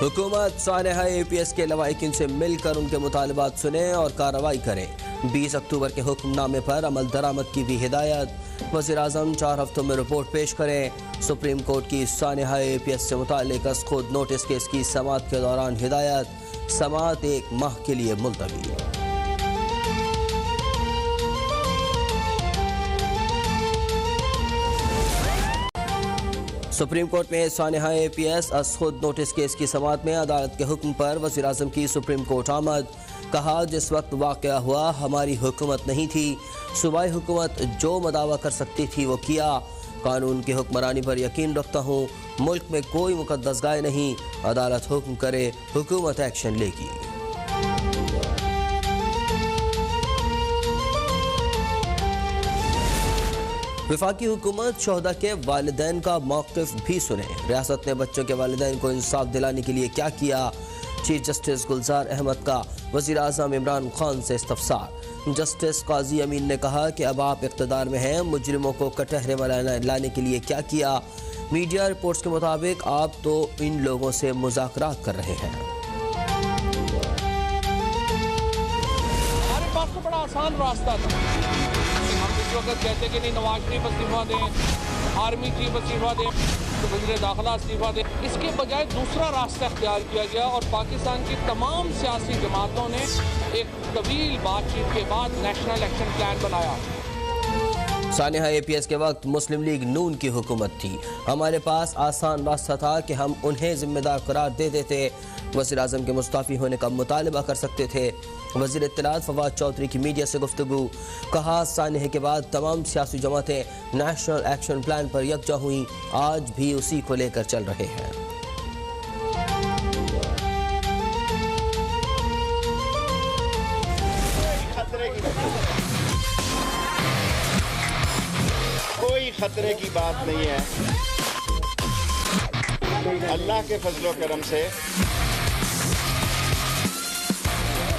حکومت سانحہ APS کے لواحقین سے مل کر ان کے مطالبات سنیں اور کارروائی کریں۔ 20 اکتوبر کے حکم نامے پر عمل درآمد کی بھی ہدایت۔ وزیراعظم 4 ہفتوں میں رپورٹ پیش کریں۔ سپریم کورٹ کی سانحہ APS سے متعلق از خود نوٹس کیس کی سماعت کے دوران ہدایت۔ سماعت 1 ماہ کے لیے ملتوی۔ سپریم کورٹ میں سانحہ APS از خود نوٹس کیس کی سماعت میں عدالت کے حکم پر وزیراعظم کی سپریم کورٹ آمد۔ کہا جس وقت واقعہ ہوا ہماری حکومت نہیں تھی، صوبائی حکومت جو مداوا کر سکتی تھی وہ کیا۔ قانون کی حکمرانی پر یقین رکھتا ہوں، ملک میں کوئی مقدس گائے نہیں، عدالت حکم کرے حکومت ایکشن لے گی۔ وفاقی حکومت شہداء کے والدین کا موقف بھی سنے۔ ریاست نے بچوں کے والدین کو انصاف دلانے کے لیے کیا کیا؟ چیف جسٹس گلزار احمد کا وزیر اعظم عمران خان سے استفسار۔ جسٹس قاضی امین نے کہا کہ اب آپ اقتدار میں ہیں، مجرموں کو کٹہرے میں لانے کے لیے کیا کیا؟ میڈیا رپورٹس کے مطابق آپ تو ان لوگوں سے مذاکرات کر رہے ہیں۔ ہمارے پاس تو بڑا آسان راستہ تھا، ہم اس وقت کہتے کہ نہیں نواز شریف استعفیٰ دیں، آرمی چیف استعفیٰ دیں، تو وزیر داخلہ استعفیٰ دیں۔ اس کے بجائے دوسرا راستہ اختیار کیا گیا اور پاکستان کی تمام سیاسی جماعتوں نے ایک طویل بات چیت کے بعد نیشنل ایکشن پلان بنایا۔ سانحہ APS کے وقت مسلم لیگ نون کی حکومت تھی، ہمارے پاس آسان راستہ تھا کہ ہم انہیں ذمہ دار قرار دے دیتے، وزیر اعظم کے مستعفی ہونے کا مطالبہ کر سکتے تھے۔ وزیر اطلاعات فواد چودھری کی میڈیا سے گفتگو۔ کہا سانحہ کے بعد تمام سیاسی جماعتیں نیشنل ایکشن پلان پر یکجا ہوئیں، آج بھی اسی کو لے کر چل رہے ہیں۔ کوئی خطرے کی بات نہیں ہے، اللہ کے فضل و کرم سے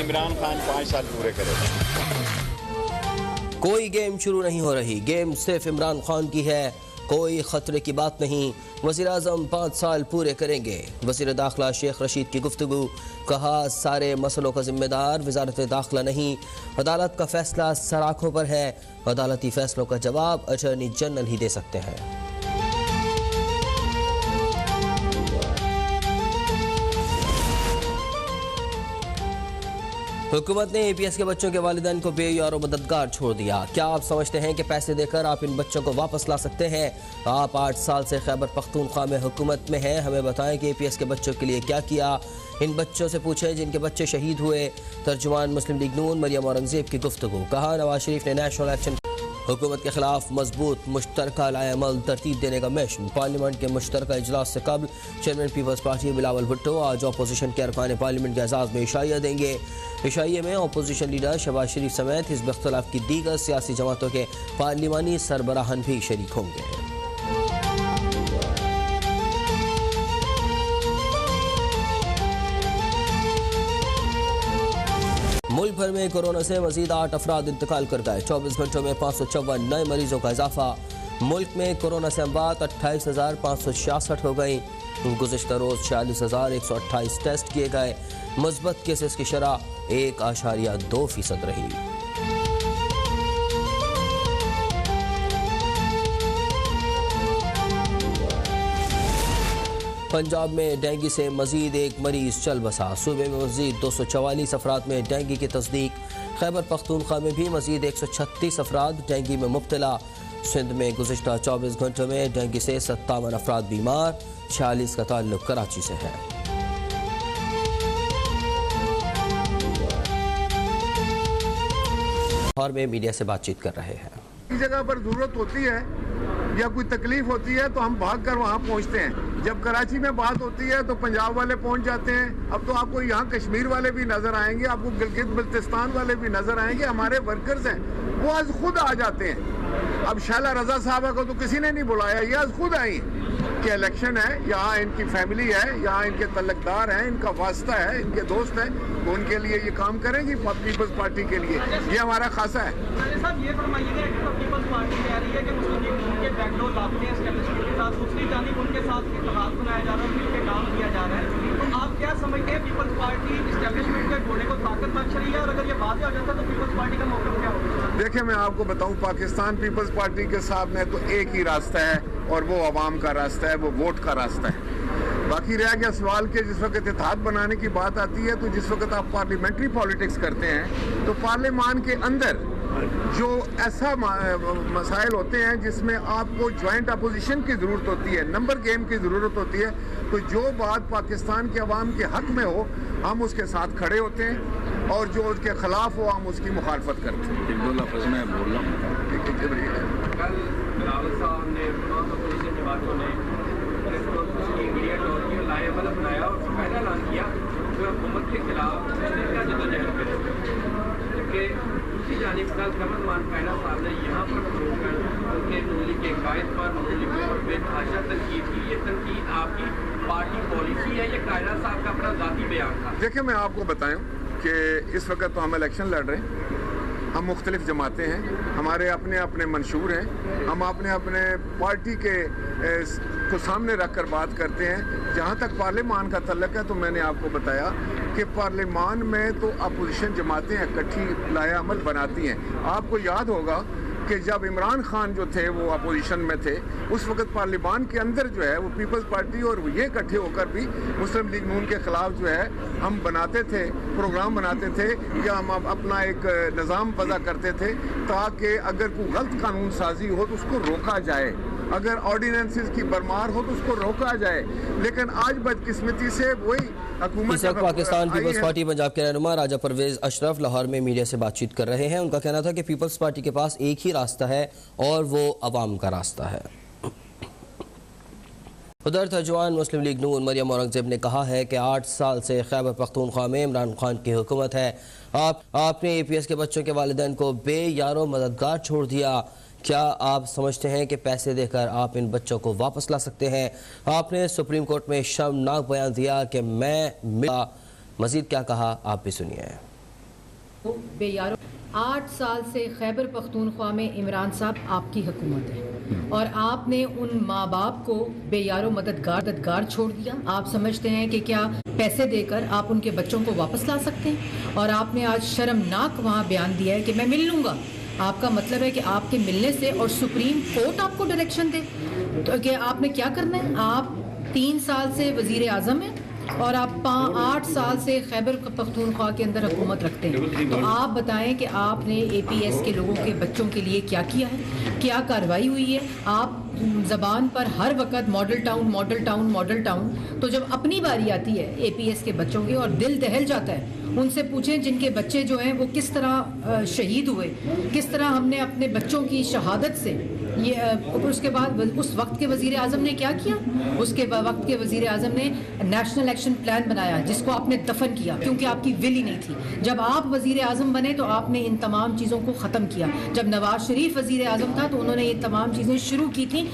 عمران خان 5 سال پورے کرے گا۔ کوئی گیم شروع نہیں ہو رہی، گیم صرف عمران خان کی ہے، کوئی خطرے کی بات نہیں، وزیر اعظم 5 سال پورے کریں گے۔ وزیر داخلہ شیخ رشید کی گفتگو۔ کہا سارے مسئلوں کا ذمہ دار وزارت داخلہ نہیں، عدالت کا فیصلہ سراخوں پر ہے، عدالتی فیصلوں کا جواب اٹارنی جنرل ہی دے سکتے ہیں۔ حکومت نے APS کے بچوں کے والدین کو بے یار و مددگار چھوڑ دیا۔ کیا آپ سمجھتے ہیں کہ پیسے دے کر آپ ان بچوں کو واپس لا سکتے ہیں؟ آپ 8 سال سے خیبر پختونخوا میں حکومت میں ہیں، ہمیں بتائیں کہ APS کے بچوں کے لیے کیا کیا؟ ان بچوں سے پوچھیں جن کے بچے شہید ہوئے۔ ترجمان مسلم لیگ نون مریم اورنگزیب کی گفتگو۔ کہا نواز شریف نے نیشنل ایکشن حکومت کے خلاف مضبوط مشترکہ لائے عمل ترتیب دینے کا مشن۔ پارلیمنٹ کے مشترکہ اجلاس سے قبل chairman peoples party Bilawal Bhutto آج اپوزیشن کے ارکان پارلیمنٹ کے اعزاز میں عشائیہ دیں گے۔ عشائیے میں اپوزیشن لیڈر شہباز شریف سمیت حزب اختلاف کی دیگر سیاسی جماعتوں کے پارلیمانی سربراہان بھی شریک ہوں گے۔ ملک بھر میں کورونا سے مزید 8 افراد انتقال کر گئے۔ 24 گھنٹوں میں 554 نئے مریضوں کا اضافہ۔ ملک میں کورونا سے اموات 28,566 ہو گئیں۔ گزشتہ روز 46,128 ٹیسٹ کیے گئے۔ مثبت کیسز کی شرح 1.2% رہی۔ پنجاب میں ڈینگی سے مزید 1 مریض چل بسا۔ صوبے میں مزید 244 افراد میں ڈینگی کی تصدیق۔ خیبر پختونخوا میں بھی مزید 136 افراد ڈینگی میں مبتلا۔ سندھ میں گزشتہ 24 گھنٹوں میں ڈینگی سے 57 افراد بیمار، 46 کا تعلق کراچی سے ہے۔ اور میں میڈیا سے بات چیت کر رہے ہیں۔ کسی جگہ پر ضرورت ہوتی ہے یا کوئی تکلیف ہوتی ہے تو ہم بھاگ کر وہاں پہنچتے ہیں۔ جب کراچی میں بات ہوتی ہے تو پنجاب والے پہنچ جاتے ہیں۔ اب تو آپ کو یہاں کشمیر والے بھی نظر آئیں گے، آپ کو گلگت بلتستان والے بھی نظر آئیں گے۔ ہمارے ورکرز ہیں وہ آج خود آ جاتے ہیں۔ اب شائلہ رضا صاحبہ کو تو کسی نے نہیں بلایا، یہ آج خود آئی کہ الیکشن ہے، یہاں ان کی فیملی ہے، یہاں ان کے تعلقدار ہیں، ان کا واسطہ ہے، ان کے دوست ہیں، تو ان کے لیے یہ کام کریں گی پیپلز پارٹی کے لیے۔ یہ ہمارا خاصہ ہے۔ صاحب یہ فرمائیے گا کہ پیپلز پارٹی کہہ رہی ہے کہ مسلم لیگ کے بیک ڈور لاتے ہیں اسٹیبلشمنٹ کے ساتھ، دوسری جانب ان کے ساتھ اتحاد بنایا جا رہا ہے، مل کے کام کیا جا رہا ہے، تو آپ वाज़ेह हो जाता तो पीपल्स पार्टी का मौक़िफ़ क्या होगा? देखिए, मैं आपको बताऊं, पाकिस्तान पीपल्स पार्टी के सामने तो एक ही रास्ता है और वो अवाम का रास्ता है, वो वोट का रास्ता है। बाकी रह गया सवाल के जिस वक्त इत्तेहाद बनाने की बात आती है, तो जिस वक्त आप पार्लियामेंट्री पॉलिटिक्स करते हैं तो पार्लियामान के अंदर जो ऐसा मसाइल होते हैं जिसमें आपको ज्वाइंट अपोजिशन की ज़रूरत होती है, नंबर गेम की ज़रूरत होती है, तो जो बात पाकिस्तान के अवाम के हक़ में हो हम उसके साथ खड़े होते हैं और जो उसके ख़िलाफ़ हो हम उसकी मुखालफत करते हैं। एक दो लफ्ज़ में बोल रहा हूँ। कल बिलावल साहब ने तमाम अपोजिशन जमातों ने मीडिया टोर लाएबल अपनाया और पहला ऐलान किया जो हुकूमत के खिलाफ का जदोजहद करें, जबकि दूसरी जानिब कल कमल मान कैना साहब ने यहाँ पर होकर उनके नूली के कायद पर नूली पर बेतहाशा तनकीद की। ये तनकीद आपकी पार्टी पॉलिसी है, ये कायना साहब का अपना ज़ाती बयान था? देखिए, मैं आपको बताऊं कि इस वक्त तो हम इलेक्शन लड़ रहे हैं, हम मुख्तलिफ जमातें हैं, हमारे अपने अपने मंशूर हैं, हम अपने अपने पार्टी के को सामने रख कर बात करते हैं। जहाँ तक पार्लियामान का तल्लक है तो मैंने आपको बताया कि पार्लियामान में तो अपोजिशन जमातें इकट्ठी लाया अमल बनाती हैं। आपको याद होगा कि जब इमरान खान जो थे वो अपोजिशन में थे, उस वक्त पार्लियामान के अंदर जो है वो पीपल्स पार्टी और ये इकट्ठे होकर भी मुस्लिम लीग नून के ख़िलाफ़ जो है हम बनाते थे, प्रोग्राम बनाते थे या हम अपना एक निज़ाम वज़ा करते थे ताकि अगर कोई गलत कानून साजी हो तो उसको रोका जाए, अगर ऑर्डिनेंसेस की बरमार हो तो उसको रोका जाए। लेकिन आज बदकिस्मती से वही इस वक्त पाकिस्तान पीपल्स पार्टी पंजाब के रहनुमा राजा परवेज अशरफ लाहौर में मीडिया से बातचीत कर रहे हैं। उनका कहना था कि पीपल्स पार्टी के पास एक ही रास्ता है और वो अवाम का रास्ता है। उधर तर्जुमान मुस्लिम लीग नून मरियम औरंगजेब ने कहा है कि 8 साल से खैबर पख्तूनख्वा में इमरान खान की हुकूमत है। आपने APS के बच्चों के वालिदैन को बेयारो मददगार छोड़ दिया। क्या आप समझते हैं कि पैसे देकर आप इन बच्चों को वापस ला सकते हैं? आपने सुप्रीम कोर्ट में शर्मनाक बयान दिया कि मजीद क्या कहा आप भी सुनिए। बेयारो 8 साल से खैबर पख्तूनख्वा में इमरान साहब आपकी हुकूमत है और आपने उन माँ बाप को बेयारो मददगार छोड़ दिया। आप समझते हैं कि क्या पैसे देकर आप उनके बच्चों को वापस ला सकते हैं? और आपने आज शर्मनाक वहाँ बयान दिया है कि मैं मिल लूँगा। आपका मतलब है कि आपके मिलने से और सुप्रीम कोर्ट आपको डायरेक्शन दे तो कि आपने क्या करना है? आप 3 साल से वजीर आज़म हैं और आप 8 साल से खैबर पख्तूनख्वा के अंदर हुकूमत रखते हैं, तो आप बताएं कि आपने APS के लोगों के बच्चों के लिए क्या किया है, क्या कार्रवाई हुई है? आप ज़बान पर हर वक्त मॉडल टाउन, तो जब अपनी बारी आती है APS के बच्चों की और दिल दहल जाता है, उनसे पूछें जिनके बच्चे जो हैं वो किस तरह शहीद हुए, किस तरह हमने अपने बच्चों की शहादत से ये उसके बाद उस वक्त के वज़ीर आज़म ने क्या किया? उसके वक्त के वज़ीर आज़म ने नेशनल एक्शन प्लान बनाया जिसको आपने दफन किया क्योंकि आपकी विल ही नहीं थी। जब आप वज़ीर आज़म बने तो आपने इन तमाम चीज़ों को ख़त्म किया। जब नवाज शरीफ वज़ीर आज़म था तो उन्होंने ये तमाम चीज़ें शुरू की थी।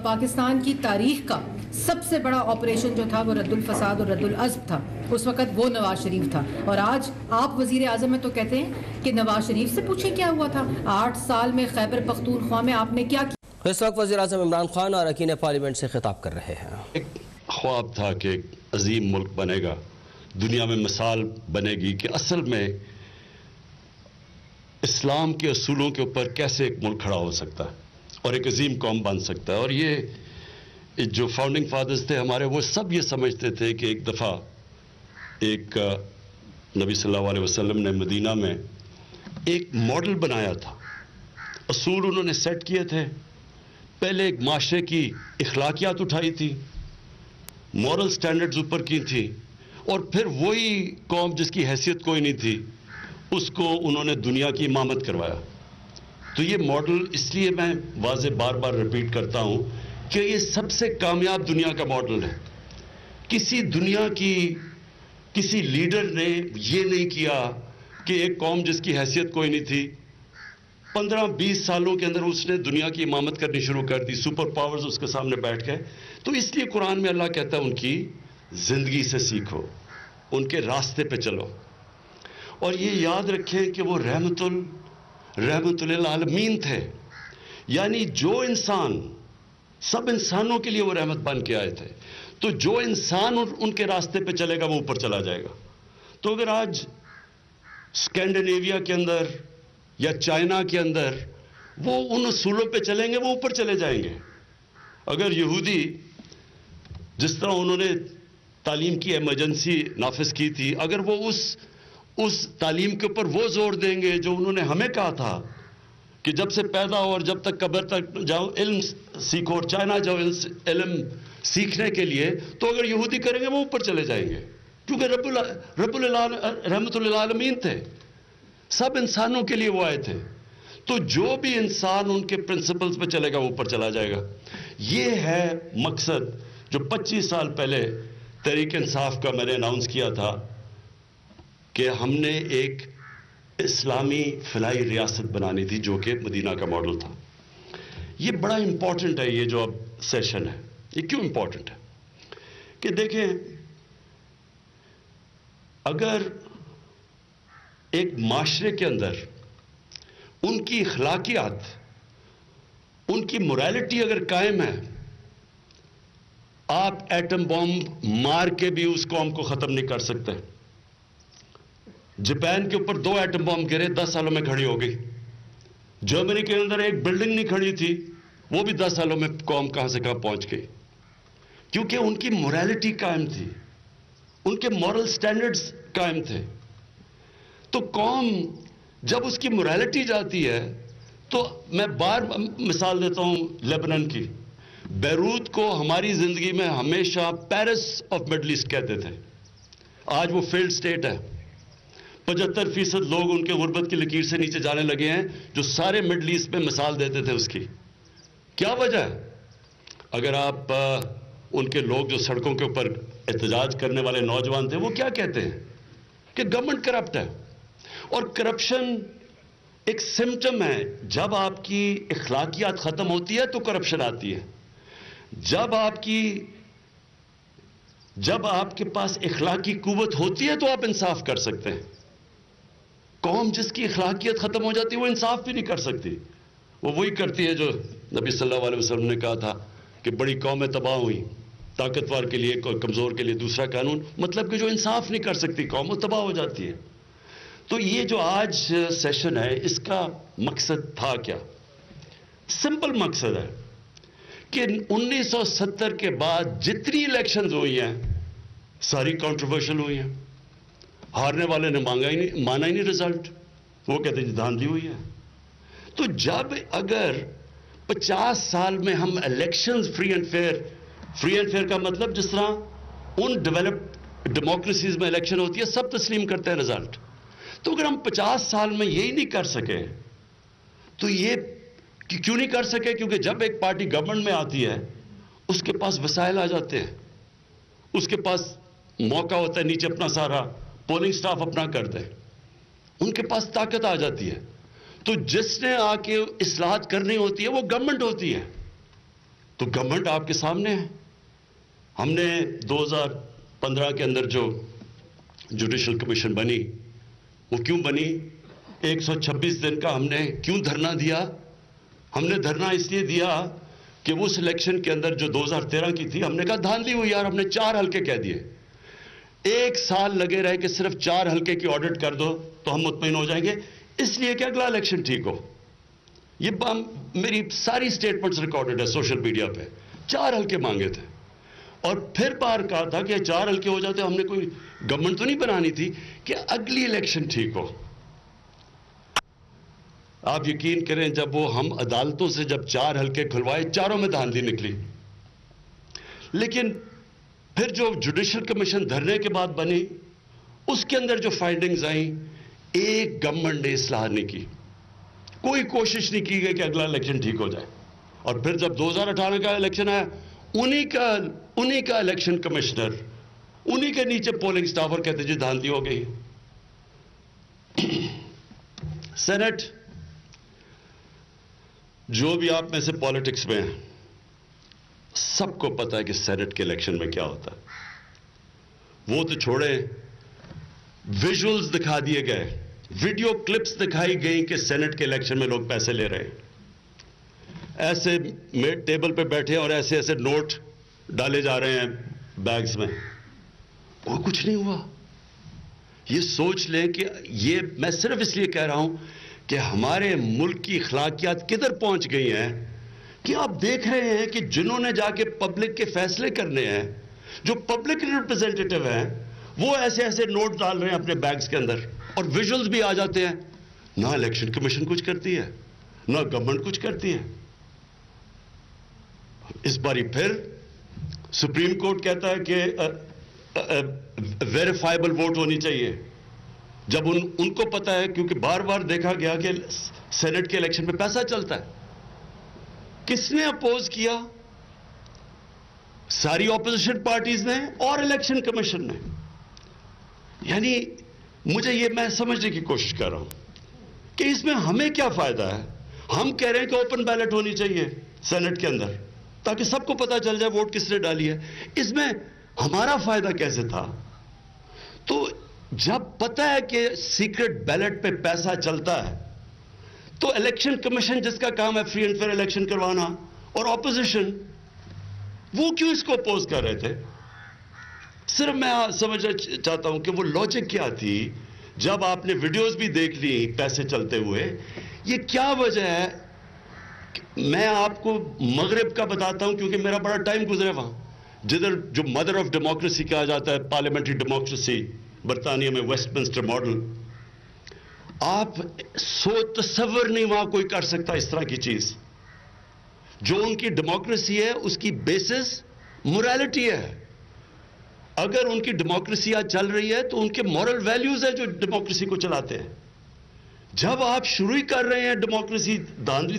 पाकिस्तान की तारीख़ का सबसे बड़ा ऑपरेशन जो था वो रद्दुल फसाद और रद्दुल अज़्ब था, उस वक्त वो नवाज शरीफ था। और आज आप वज़ीर आज़म में तो कहते हैं कि नवाज शरीफ से पूछें क्या हुआ था 8 साल में खैबर पख्तूनख्वा में आपने क्या किया। इस वक्त वज़ीर आज़म इमरान खान और अरकान पार्लियामेंट से खिताब कर रहे हैं। एक ख्वाब था कि एक अजीम मुल्क बनेगा, दुनिया में मिसाल बनेगी कि असल में इस्लाम के असूलों के ऊपर कैसे एक मुल्क खड़ा हो सकता है और एक अजीम कौम बन सकता है। और ये जो फाउंडिंग फादर्स थे हमारे, वो सब ये समझते थे कि एक दफ़ा एक नबी सल्लल्लाहु अलैहि वसल्लम ने मदीना में एक मॉडल बनाया था, असूल उन्होंने सेट किए थे। पहले एक माशरे की इखलाकियात उठाई थी, मॉरल स्टैंडर्ड्स ऊपर की थी, और फिर वही कौम जिसकी हैसियत कोई नहीं थी उसको उन्होंने दुनिया की इमामत करवाया। तो ये मॉडल इसलिए मैं वाज़े बार बार रिपीट करता हूं कि ये सबसे कामयाब दुनिया का मॉडल है। किसी दुनिया की किसी लीडर ने ये नहीं किया कि एक कौम जिसकी हैसियत कोई नहीं थी 15-20 सालों के अंदर उसने दुनिया की इमामत करनी शुरू कर दी, सुपर पावर्स उसके सामने बैठ गए। तो इसलिए कुरान में अल्लाह कहता है उनकी जिंदगी से सीखो, उनके रास्ते पे चलो, और ये याद रखें कि वो रहमतुल आलमीन थे। यानी जो इंसान, सब इंसानों के लिए वो रहमत बन के आए थे, तो जो इंसान उनके रास्ते पे चलेगा वो ऊपर चला जाएगा। तो अगर आज स्कैंडिनेविया के अंदर या चाइना के अंदर वो उन उसूलों पे चलेंगे, वो ऊपर चले जाएंगे। अगर यहूदी जिस तरह उन्होंने तालीम की इमरजेंसी नाफिज की थी, अगर वो उस तालीम के ऊपर वो जोर देंगे जो उन्होंने हमें कहा था कि जब से पैदा हो और जब तक कब्र तक जाओ इल्म सीखो और चाइना जाओ इल्म सीखने के लिए, तो अगर यहूदी करेंगे वो ऊपर चले जाएंगे, क्योंकि रहमतुल आलमीन थे, सब इंसानों के लिए वो आए थे। तो जो भी इंसान उनके प्रिंसिपल्स पे चलेगा वो ऊपर चला जाएगा। ये है मकसद जो 25 साल पहले तहरीक इंसाफ का मैंने अनाउंस किया था कि हमने एक इस्लामी फलाई रियासत बनानी थी जो कि मदीना का मॉडल था। ये बड़ा इंपॉर्टेंट है, ये जो अब सेशन है, ये क्यों इंपॉर्टेंट है कि देखें, अगर एक माशरे के अंदर उनकी अखलाकियात, उनकी मोरालिटी अगर कायम है, आप एटम बॉम्ब मार के भी उस कौम को खत्म नहीं कर सकते। जापान के ऊपर 2 एटम बॉम्ब गिरे, 10 सालों में खड़ी हो गई। जर्मनी के अंदर एक बिल्डिंग नहीं खड़ी थी, वो भी 10 सालों में कौम कहां से कहां पहुंच गई, क्योंकि उनकी मोरालिटी कायम थी, उनके मॉरल स्टैंडर्ड्स कायम थे। तो कौम जब उसकी मोरालिटी जाती है, तो मैं बार मिसाल देता हूं लेबनान की। बैरूत को हमारी जिंदगी में हमेशा पेरिस ऑफ मिडल ईस्ट कहते थे, आज वो फेल्ड स्टेट है। 75% लोग उनके गुर्बत की लकीर से नीचे जाने लगे हैं, जो सारे मिडल ईस्ट में मिसाल देते थे उसकी। क्या वजह है? अगर आप उनके लोग जो सड़कों के ऊपर एहतजाज करने वाले नौजवान थे, वो क्या कहते हैं कि गवर्नमेंट करप्ट है। और करप्शन एक सिम्टम है, जब आपकी इखलाकियात खत्म होती है तो करप्शन आती है। जब आपके पास इखलाकी कुव्वत होती है तो आप इंसाफ कर सकते हैं। कौम जिसकी इखलाकियत खत्म हो जाती है वो इंसाफ भी नहीं कर सकती, वो वही करती है जो नबी सल्लल्लाहु अलैहि वसल्लम ने कहा था कि बड़ी कौमें तबाह हुई, ताकतवर के लिए और कमजोर के लिए दूसरा कानून, मतलब कि जो इंसाफ नहीं कर सकती कौम वो तबाह हो जाती है। तो ये जो आज सेशन है, इसका मकसद था क्या? सिंपल मकसद है कि 1970 के बाद जितनी इलेक्शंस हुई हैं सारी कंट्रोवर्शियल हुई हैं। हारने वाले ने माना ही नहीं रिजल्ट, वो कहते हैं धांधली हुई है। तो जब अगर 50 साल में हम इलेक्शंस फ्री एंड फेयर का मतलब जिस तरह उन डेवलप्ड डेमोक्रेसीज में इलेक्शन होती है सब तस्लीम करते हैं रिजल्ट, तो अगर हम 50 साल में यही नहीं कर सके तो ये क्यों नहीं कर सके? क्योंकि जब एक पार्टी गवर्नमेंट में आती है उसके पास वसाइल आ जाते हैं, उसके पास मौका होता है नीचे अपना सारा पोलिंग स्टाफ अपना कर दे, उनके पास ताकत आ जाती है। तो जिसने आके इस्लाहत करनी होती है वो गवर्नमेंट होती है। तो गवर्नमेंट आपके सामने है। हमने 2015 के अंदर जो जुडिशल कमीशन बनी, वो क्यों बनी? 126 दिन का हमने क्यों धरना दिया? हमने धरना इसलिए दिया कि उस इलेक्शन के अंदर जो 2013 की थी, हमने कहा धांधली हुई यार, हमने 4 हल्के कह दिए। 1 साल लगे रहे कि सिर्फ 4 हल्के की ऑडिट कर दो तो हम मुतमईन हो जाएंगे, इसलिए कि अगला इलेक्शन ठीक हो। ये मेरी सारी स्टेटमेंट्स रिकॉर्डेड है सोशल मीडिया पे। 4 हल्के मांगे थे और फिर बार कहा था कि 4 हल्के हो जाते, हमने कोई गवर्नमेंट तो नहीं बनानी थी कि अगली इलेक्शन ठीक हो। आप यकीन करें, जब वो हम अदालतों से जब 4 हल्के खुलवाए, चारों में धांधली निकली। लेकिन फिर जो जुडिशल कमीशन धरने के बाद बनी, उसके अंदर जो फाइंडिंग्स आई, एक गवर्नमेंट ने इस्लाह नहीं की, कोई कोशिश नहीं की गई कि अगला इलेक्शन ठीक हो जाए। और फिर जब 2018 का इलेक्शन आया, उन्हीं का इलेक्शन कमिश्नर, उन्हीं के नीचे पोलिंग स्टाफ और कहते जी धांधली हो गई। सेनेट, जो भी आप में से पॉलिटिक्स में हैं, सबको पता है कि सेनेट के इलेक्शन में क्या होता है। वो तो छोड़े, विजुअल्स दिखा दिए गए, वीडियो क्लिप्स दिखाई गई कि सेनेट के इलेक्शन में लोग पैसे ले रहे हैं, ऐसे टेबल पे बैठे और ऐसे ऐसे नोट डाले जा रहे हैं बैग्स में, और कुछ नहीं हुआ। یہ سوچ لیں کہ یہ میں صرف اس لیے کہہ رہا ہوں کہ ہمارے ملک کی اخلاقیات کدھر پہنچ گئی ہیں کہ آپ دیکھ رہے ہیں کہ جنہوں نے جا کے پبلک کے فیصلے کرنے ہیں، جو پبلک ریپرزینٹیٹو ہیں، وہ ایسے ایسے نوٹ ڈال رہے ہیں اپنے بیگز کے اندر، اور ویژولز بھی آ جاتے ہیں. نہ الیکشن کمیشن کچھ کرتی ہے، نہ گورنمنٹ کچھ کرتی ہے. اس باری پھر سپریم کورٹ کہتا ہے کہ ویریفائبل ووٹ ہونی چاہیے، جب ان کو پتا ہے، کیونکہ بار بار دیکھا گیا کہ سینٹ کے الیکشن میں پیسہ چلتا ہے. کس نے اپوز کیا؟ ساری اپوزیشن پارٹیز نے اور الیکشن کمیشن نے. یعنی مجھے یہ میں سمجھنے کی کوشش کر رہا ہوں کہ اس میں ہمیں کیا فائدہ ہے. ہم کہہ رہے ہیں کہ اوپن بیلٹ ہونی چاہیے سینٹ کے اندر تاکہ سب کو پتا چل جائے ووٹ کس نے ڈالی ہے. اس میں ہمارا فائدہ کیسے تھا؟ تو جب پتا ہے کہ سیکرٹ بیلٹ پہ پیسہ چلتا ہے تو الیکشن کمیشن جس کا کام ہے فری اینڈ فیئر الیکشن کروانا، اور اپوزیشن وہ کیوں اس کو اپوز کر رہے تھے؟ صرف میں سمجھنا چاہتا ہوں کہ وہ لاجک کیا تھی. جب آپ نے ویڈیوز بھی دیکھ لی پیسے چلتے ہوئے، یہ کیا وجہ ہے؟ میں آپ کو مغرب کا بتاتا ہوں کیونکہ میرا بڑا ٹائم گزرے وہاں، جدھر جو مدر آف ڈیموکریسی کہا جاتا ہے، پارلیمنٹری ڈیموکریسی برطانیہ میں ویسٹ منسٹر ماڈل. آپ تصور نہیں وہاں کوئی کر سکتا اس طرح کی چیز. جو ان کی ڈیموکریسی ہے اس کی بیسس موریلٹی ہے. اگر ان کی ڈیموکریسی آج چل رہی ہے تو ان کے مورل ویلیوز ہیں جو ڈیموکریسی کو چلاتے ہیں. جب آپ شروع ہی کر رہے ہیں ڈیموکریسی دھاندلی